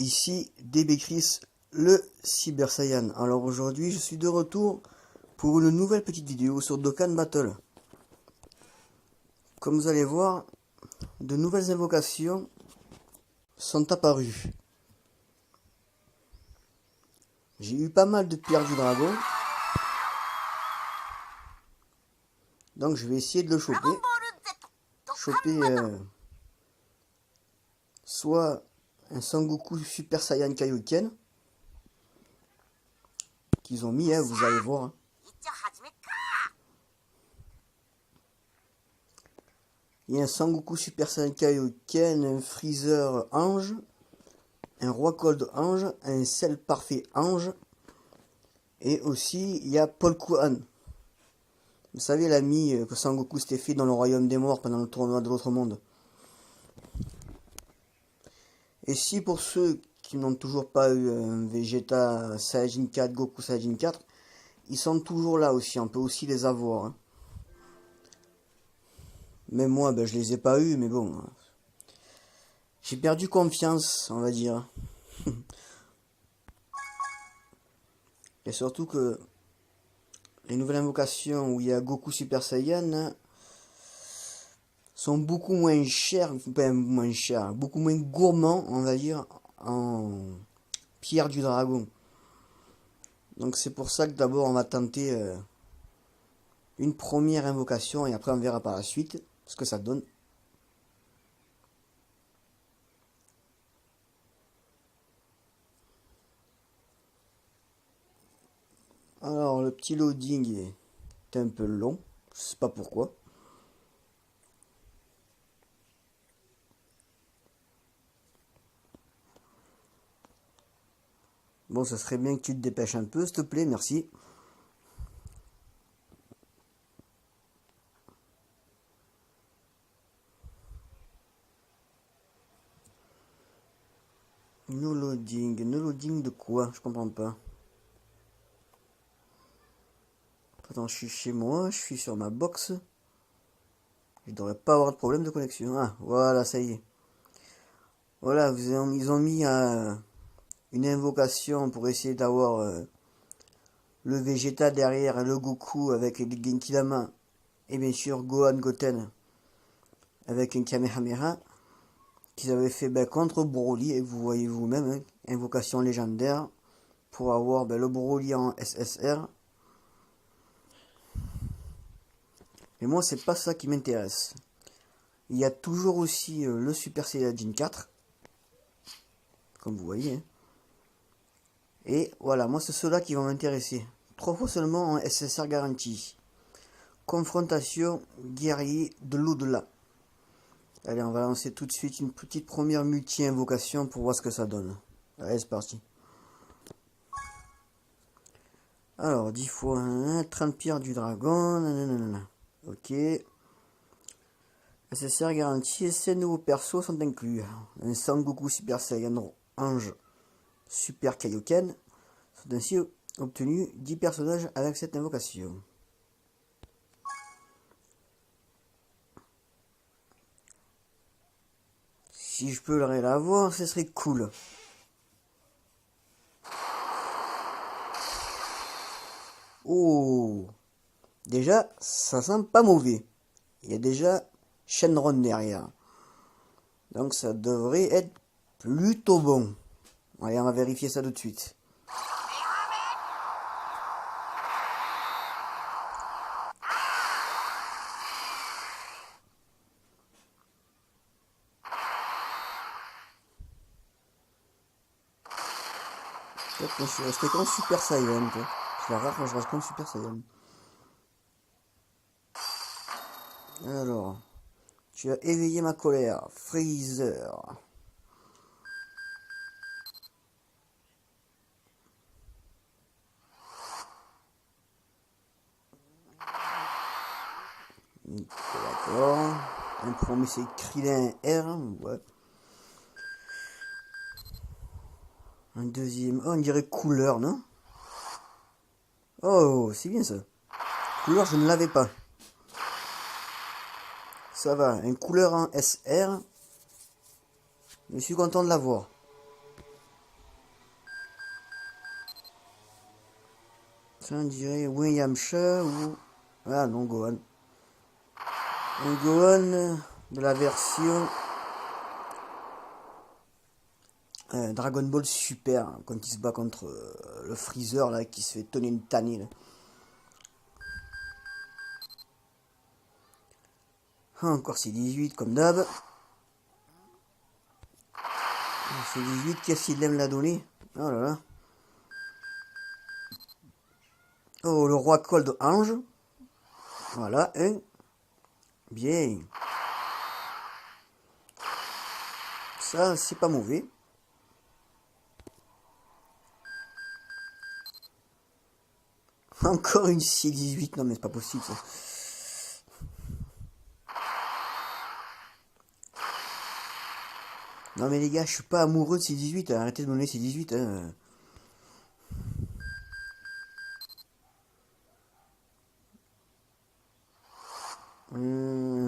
ici DB Chris, le Cyber Saiyan. Alors aujourd'hui je suis de retour pour une nouvelle petite vidéo sur Dokkan Battle. Comme vous allez voir, de nouvelles invocations sont apparues. J'ai eu pas mal de pierres du dragon. Donc je vais essayer de le choper. Soit un Sangoku Super Saiyan Kaioken qu'ils ont mis, vous allez voir. Il y a un Sangoku Super Saiyan Kaioken, un Freezer Ange, un Roi Cold Ange, un Cell Parfait Ange, et aussi il y a Paul Kuan. Vous savez l'ami que Sangoku s'était fait dans le royaume des morts pendant le tournoi de l'autre monde. Et si pour ceux qui n'ont toujours pas eu un Vegeta Saiyajin 4, Goku Saiyajin 4, ils sont toujours là aussi, on peut aussi les avoir. Hein. Même moi, je les ai pas eu, mais bon. J'ai perdu confiance, on va dire. Et surtout que les nouvelles invocations où il y a Goku Super Saiyan sont beaucoup moins chères, beaucoup moins gourmands, on va dire, en pierre du dragon. Donc c'est pour ça que d'abord on va tenter une première invocation et après on verra par la suite ce que ça donne. Alors le petit loading est un peu long, je sais pas pourquoi. Bon, ça serait bien que tu te dépêches un peu, s'il te plaît, merci. No loading de quoi? Je comprends pas. Attends, je suis chez moi, je suis sur ma box. Je devrais pas avoir de problème de connexion. Ah, voilà, ça y est. Voilà, ils ont mis une invocation pour essayer d'avoir le Vegeta derrière, le Goku avec les Genki Dama, et bien sûr Gohan Goten avec un Kamehameha qu'ils avaient fait contre Broly, et vous voyez vous-même, hein, invocation légendaire pour avoir le Broly en SSR. Mais moi c'est pas ça qui m'intéresse. Il y a toujours aussi le Super Saiyajin 4, comme vous voyez. Hein. Et voilà, moi c'est ceux-là qui vont m'intéresser. 3 fois seulement en SSR garantie. Confrontation guerrier de l'au-delà. Allez, on va lancer tout de suite une petite première multi-invocation pour voir ce que ça donne. Allez, c'est parti. Alors, 10 fois 1, 30 pierres du dragon. Nanana. Ok. SSR garantie et 7 nouveaux persos sont inclus. Un Sangoku Super Saiyan Ange Super Kaioken sont ainsi obtenus 10 personnages avec cette invocation. Si je peux l'avoir, ce serait cool. Oh, déjà, ça sent pas mauvais. Il y a déjà Shenron derrière. Donc ça devrait être plutôt bon. Allez, on va vérifier ça tout de suite. Je suis resté comme Super Saiyan. C'est rare quand je reste comme Super Saiyan. Alors, tu as éveillé ma colère, Freezer. D'accord. Un premier c'est Krillin R. Ouais. Un deuxième. Oh, on dirait couleur, non? Oh, c'est bien ça. Couleur, je ne l'avais pas. Ça va. Une couleur en SR. Je suis content de l'avoir. Ça on dirait William Shaw ou... Ah non, Gohan. Un Gohan de la version Dragon Ball Super, hein, quand il se bat contre le Freezer là, qui se fait tonner une tannée là. Encore C18 comme d'hab. C18, qu'est-ce qu'il aime la donner? Oh là là. Oh, le roi Cold Ange. Voilà, un. Bien. Ça, c'est pas mauvais. Encore une C18. Non, mais c'est pas possible ça. Non, mais les gars, je suis pas amoureux de C18. Arrêtez de me donner C18. Hein.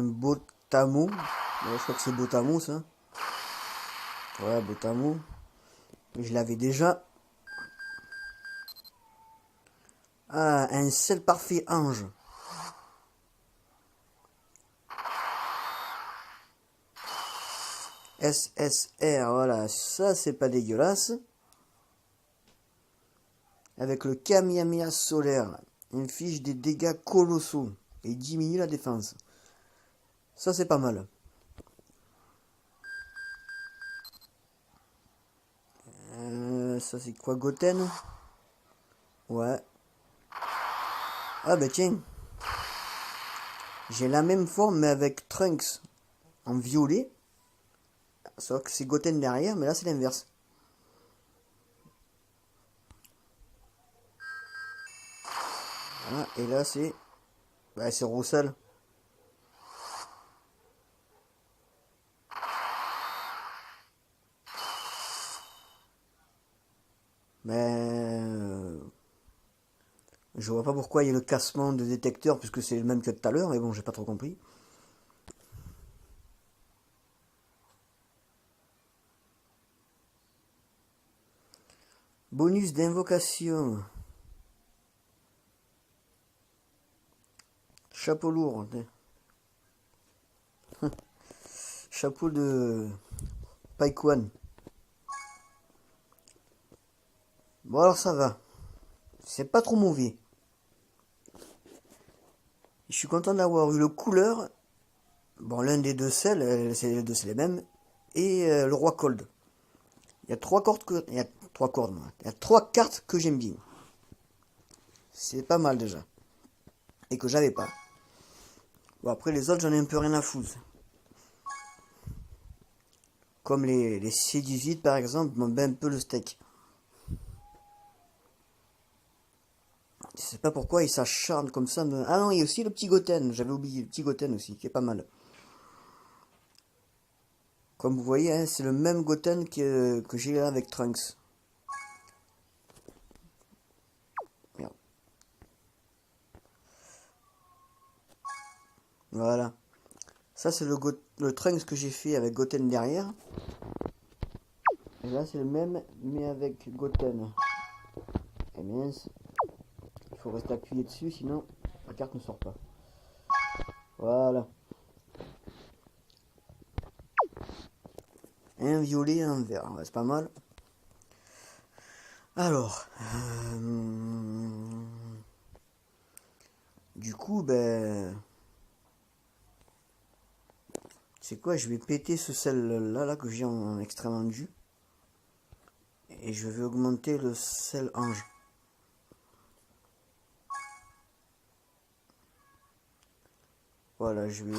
Botamo. Ouais, je crois que c'est Botamo ça. Ouais, Botamo. Je l'avais déjà. Ah, un seul parfait ange. SSR, voilà, ça c'est pas dégueulasse. Avec le Kamehameha solaire, inflige des dégâts colossaux et diminue la défense. Ça c'est pas mal. Ça c'est quoi, Goten? Ouais. Ah bah tiens. J'ai la même forme mais avec Trunks en violet. Sauf que c'est Goten derrière, mais là c'est l'inverse. Voilà, et là c'est... Bah c'est Roussel. Mais... je vois pas pourquoi il y a le cassement de détecteur puisque c'est le même que tout à l'heure, mais bon, j'ai pas trop compris. Bonus d'invocation. Chapeau lourd. Chapeau de Paikwan. Bon alors ça va. C'est pas trop mauvais. Je suis content d'avoir eu le couleur. Bon, l'un des deux sels, c'est les deux c'est les mêmes. Et le roi Cold. Il y a trois cordes que. Il y a trois cordes, moi. Il y a trois cartes que j'aime bien. C'est pas mal déjà. Et que j'avais pas. Bon, après les autres, j'en ai un peu rien à foutre. Comme les C18 par exemple, m'ont un peu le steak. Je sais pas pourquoi ils s'acharnent comme ça. Ah non, il y a aussi le petit Goten. J'avais oublié le petit Goten aussi, qui est pas mal. Comme vous voyez, hein, c'est le même Goten que j'ai là avec Trunks. Merde. Voilà. Ça, c'est le Trunks que j'ai fait avec Goten derrière. Et là, c'est le même, mais avec Goten. Et mince. Il faut rester appuyé dessus, sinon la carte ne sort pas. Voilà. Un violet et un vert. Ouais, c'est pas mal. Alors. Du coup, ben... c'est quoi? Je vais péter ce sel-là là, que j'ai en extrêmement jus. Et je vais augmenter le sel ange. Voilà, je vais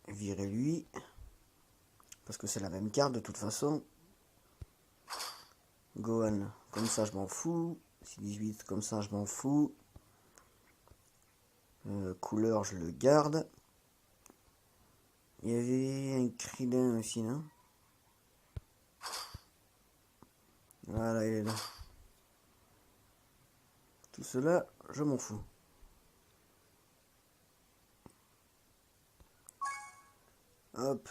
virer lui. Parce que c'est la même carte de toute façon. Gohan, comme ça je m'en fous. C18, comme ça je m'en fous. Couleur, je le garde. Il y avait un Krillin aussi, non? Voilà, il est là. Tout cela, je m'en fous. Hop.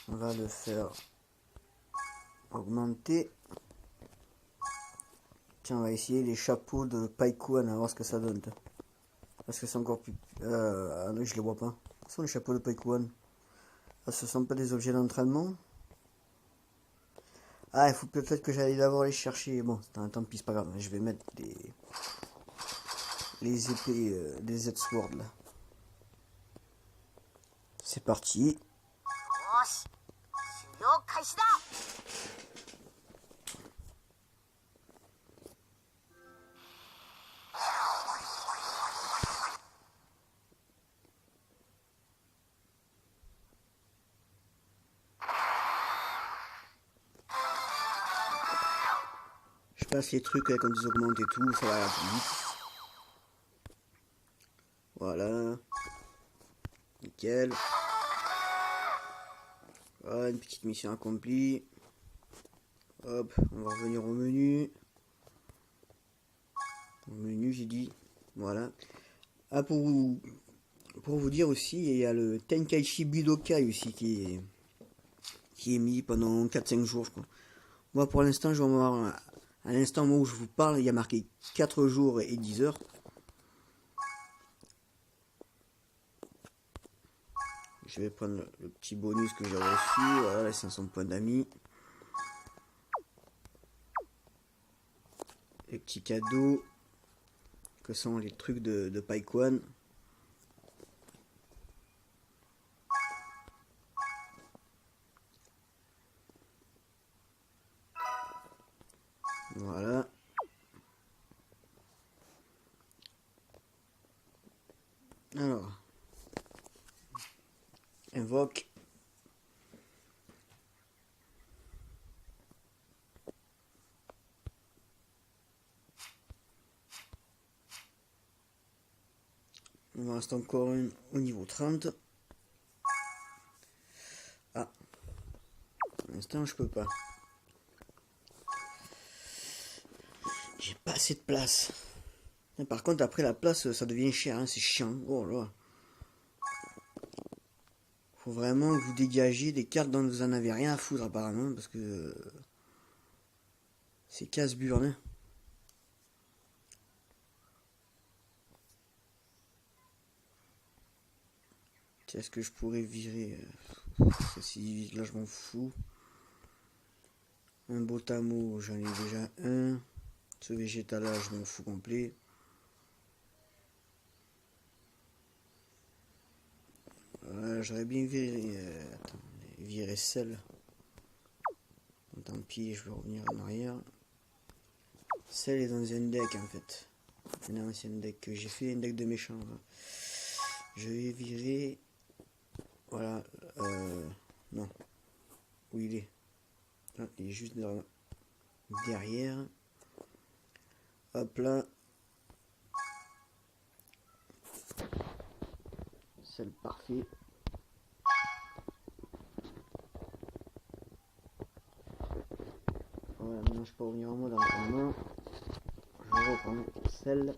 On va le faire augmenter. Tiens, on va essayer les chapeaux de Paikuan, à voir ce que ça donne. Parce que c'est encore plus... ah non, je les vois pas. Ce sont les chapeaux de Paikuan. Ah, ce sont pas des objets d'entraînement. Ah, il faut peut-être que j'aille d'abord les chercher. Bon, tant pis, c'est pas grave. Je vais mettre les épées des Z-Sword là. C'est parti. Je passe les trucs quand ils augmentent et tout, ça va plus vite. Voilà. Nickel. Voilà, une petite mission accomplie. Hop, on va revenir au menu. Au menu, j'ai dit. Voilà. Ah, pour vous dire aussi, il y a le Tenkaichi Budokai aussi qui est mis pendant 4-5 jours, je crois. Moi, pour l'instant, je vais voir. À l'instant où je vous parle, il y a marqué 4 jours et 10 heures. Je vais prendre le petit bonus que j'ai reçu. Voilà, les 500 points d'amis. Les petits cadeaux. Que sont les trucs de Paikuan. Voilà. Alors. Invoque. Il me reste encore une au niveau 30. Ah. Pour l'instant, je peux pas. J'ai pas assez de place. Et par contre, après la place, ça devient cher, hein, c'est chiant. Oh là. Faut vraiment que vous dégagiez des cartes dont vous en avez rien à foutre apparemment, parce que c'est casse-burne. Hein. Est-ce que je pourrais virer ceci, là je m'en fous. Un Botamo, j'en ai déjà un. Ce végétal là, je m'en fous complet. J'aurais bien viré celle. Bon, tant pis, je vais revenir en arrière. Celle est dans un deck en fait. Un ancien deck que j'ai fait, un deck de méchants. Là. Je vais virer. Voilà. Non. Où il est? Ah, il est juste derrière. Hop là. C'est le parfait. Voilà, maintenant je peux revenir en mode entraînement. Je reprends celle.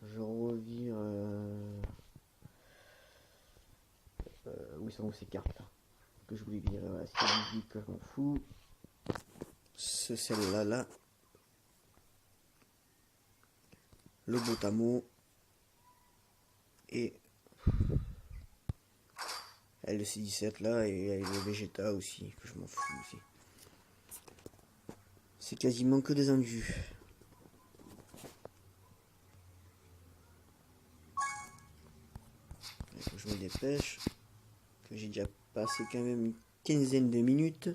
Je revire. Où sont ces cartes là que je voulais virer? Voilà, c'est musique, je m'en fous. Celle-là là. Le Botamo. Et le C17 là, et le Vegeta aussi, que je m'en fous aussi. C'est quasiment que des invus. Il faut que je me dépêche. Que j'ai déjà passé quand même une quinzaine de minutes.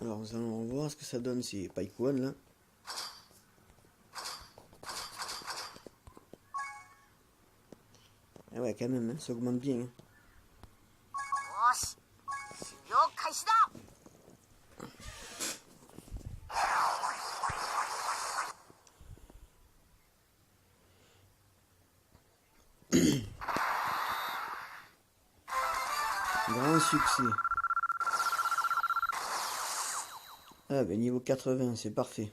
Alors nous allons voir ce que ça donne ces Paikuan là. Ah ouais quand même, hein, ça augmente bien. Hein. Grand succès. Ah ben niveau 80, c'est parfait.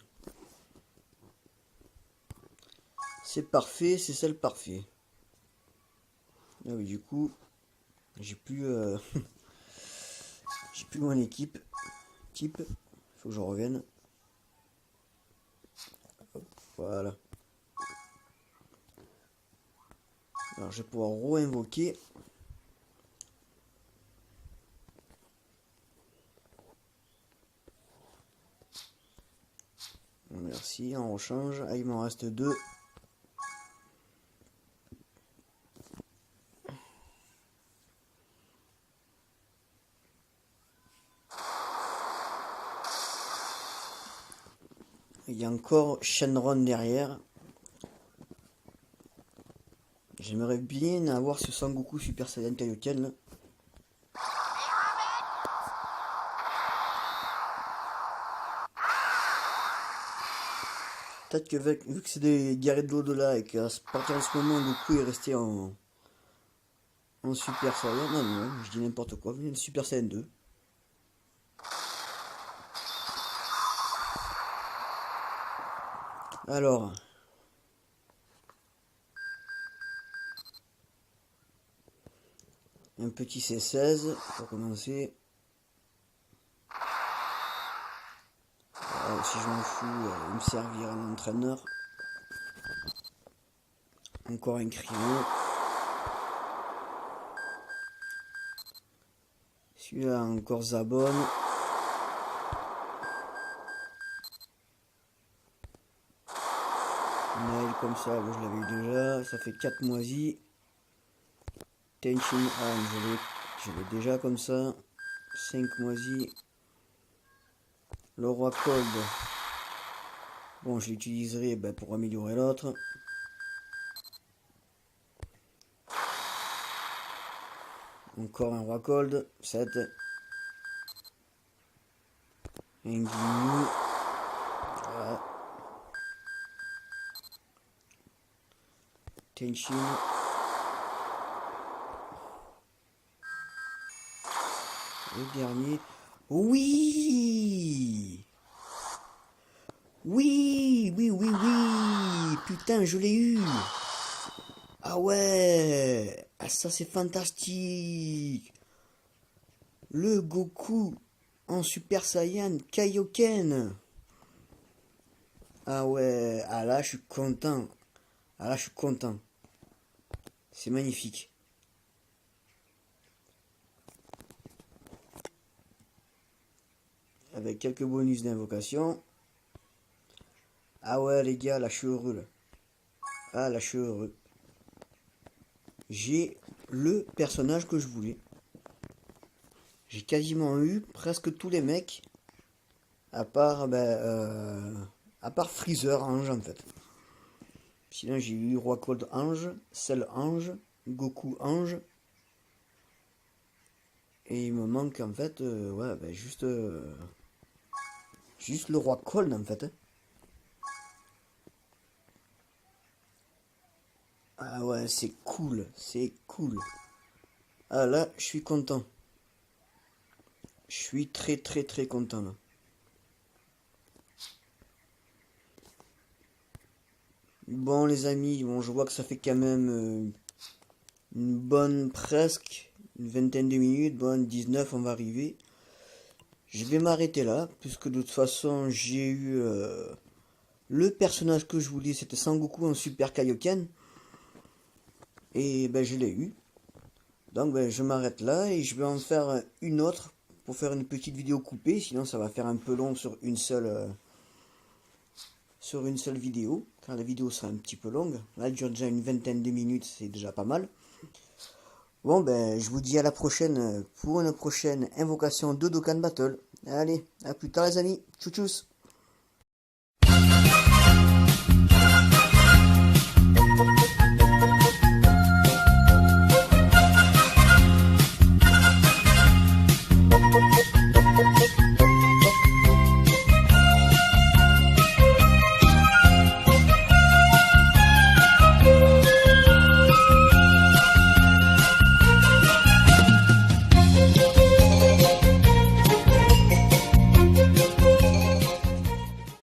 C'est parfait, c'est celle parfait. Ah oui, du coup, j'ai plus, j'ai plus mon équipe. Type, faut que je revienne. Hop, voilà. Alors, je vais pouvoir re-invoquer. Merci, on rechange. Ah, il m'en reste 2. Il y a encore Shenron derrière. J'aimerais bien avoir ce Sangoku Super Saiyan Kaioken là. Peut-être que vu que c'est des guerriers de l'au-delà et qu'à partir de ce moment Goku est resté en Super Saiyan. Non, non, je dis n'importe quoi. Le Super Saiyan 2. Alors. Un petit C16 pour commencer. Alors, si je m'en fous, il me servira un entraîneur. Encore un crayon. Celui-là encore Zabon. Nail comme ça, bon, je l'avais eu déjà. Ça fait 4 moisis. Tenchin Han, je l'ai déjà comme ça. 5 moisis. Le roi Cold. Bon, je l'utiliserai pour améliorer l'autre. Encore un roi Cold. 7. Un Ginyu. Voilà. Tenchin. Le dernier. Oui! Oui, oui, oui, oui. Putain, je l'ai eu. Ah ouais. Ah, ça, c'est fantastique. Le Goku en Super Saiyan Kaioken. Ah ouais. Ah là, je suis content. Ah là, je suis content. C'est magnifique. Avec quelques bonus d'invocation. Ah ouais, les gars, là, je suis heureux, là. Ah, là, je suis heureux. J'ai le personnage que je voulais. J'ai quasiment eu presque tous les mecs. À part Freezer Ange, en fait. Sinon, j'ai eu Roi Cold Ange, Cell Ange, Goku Ange. Et il me manque, en fait, juste le Roi Cold, en fait. Ah ouais, c'est cool, c'est cool. Ah là, je suis content. Je suis très très très content là. Bon les amis, bon je vois que ça fait quand même une bonne presque une vingtaine de minutes, bon 19 on va arriver. Je vais m'arrêter là, puisque de toute façon j'ai eu le personnage que je voulais, c'était Sangoku en Super Kaioken. Et ben je l'ai eu. Donc ben, je m'arrête là et je vais en faire une autre pour faire une petite vidéo coupée, sinon ça va faire un peu long sur une seule vidéo, car la vidéo sera un petit peu longue. Là elle dure déjà une vingtaine de minutes, c'est déjà pas mal. Bon ben je vous dis à la prochaine pour une prochaine invocation de Dokkan Battle. Allez, à plus tard les amis, tchou tchous.